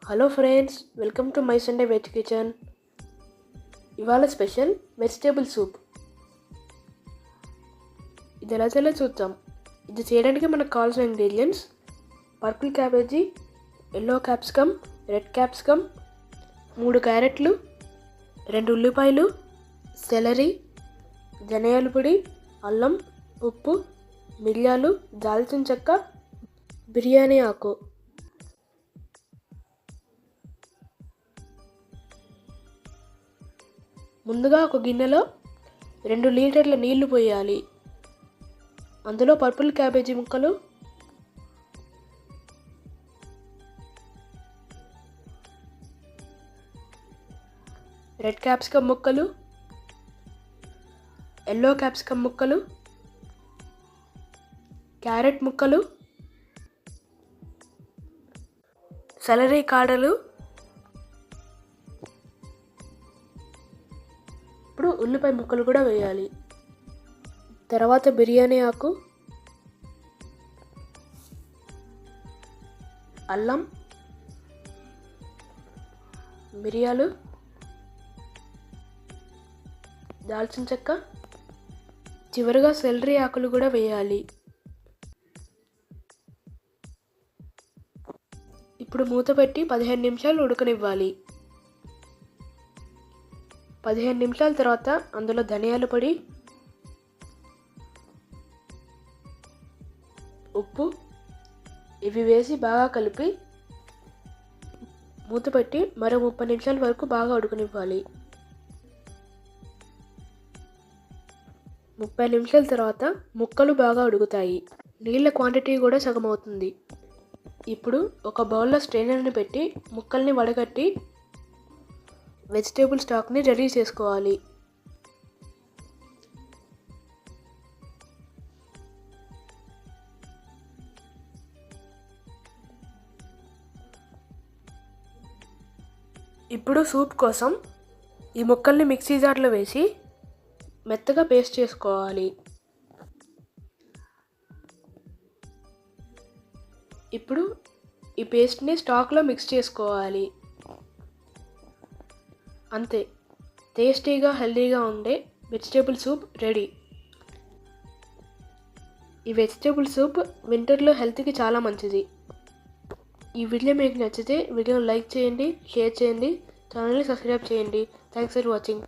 Hello friends, welcome to my Sunday veg kitchen. ఇవాళ special vegetable soup. ఇది ఎలా చేయాలో చూద్దాం. ఇది చేయడానికి మనకు కావాల్సిన ingredients: purple cabbage, yellow capsicum, red capsicum, 3 క్యారెట్లు, 2 ఉల్లిపాయలు, సెలరీ, ధనియాల పొడి, అల్లం, ఉప్పు, మిరియాలు, దాల్చిన చెక్క, బిర్యానీ ఆకు. ముందుగా ఒక గిన్నెలో 2 లీటర్ల నీళ్లు పోయాలి. అందులో పర్పుల్ క్యాబేజీ ముక్కలు, రెడ్ క్యాప్సికమ్ ముక్కలు, ఎల్లో క్యాప్సికమ్ ముక్కలు, క్యారెట్ ముక్కలు, సెలరీ కాడలు, ఇప్పుడు ఉల్లిపాయ ముక్కలు కూడా వేయాలి. తర్వాత బిర్యానీ ఆకు, అల్లం, మిరియాలు, దాల్చిన చెక్క, చివరిగా సెలరీ ఆకులు కూడా వేయాలి. ఇప్పుడు మూత పెట్టి 15 నిమిషాలు ఉడకనివ్వాలి. 15 నిమిషాల తర్వాత అందులో ధనియాల పొడి, ఉప్పు ఇవి వేసి బాగా కలిపి మూత పెట్టి మరో 30 నిమిషాల వరకు బాగా ఉడకనివ్వాలి. 30 నిమిషాల తర్వాత ముక్కలు బాగా ఉడుకుతాయి. నీళ్ళ క్వాంటిటీ కూడా సగం అవుతుంది. ఇప్పుడు ఒక బౌల్లో స్ట్రైనర్ని పెట్టి ముక్కల్ని వడగట్టి వెజిటేబుల్ స్టాక్ని రెడీ చేసుకోవాలి. ఇప్పుడు సూప్ కోసం ఈ ముక్కల్ని మిక్సీ జార్లో వేసి మెత్తగా పేస్ట్ చేసుకోవాలి. ఇప్పుడు ఈ పేస్ట్ని స్టాక్లో మిక్స్ చేసుకోవాలి. అంతే, టేస్టీగా హెల్తీగా ఉండే వెజిటేబుల్ సూప్ రెడీ. ఈ వెజిటేబుల్ సూప్ వింటర్లో హెల్త్కి చాలా మంచిది. ఈ వీడియో మీకు నచ్చితే వీడియోని లైక్ చేయండి, షేర్ చేయండి, ఛానల్ని సబ్స్క్రైబ్ చేయండి. Thanks for watching.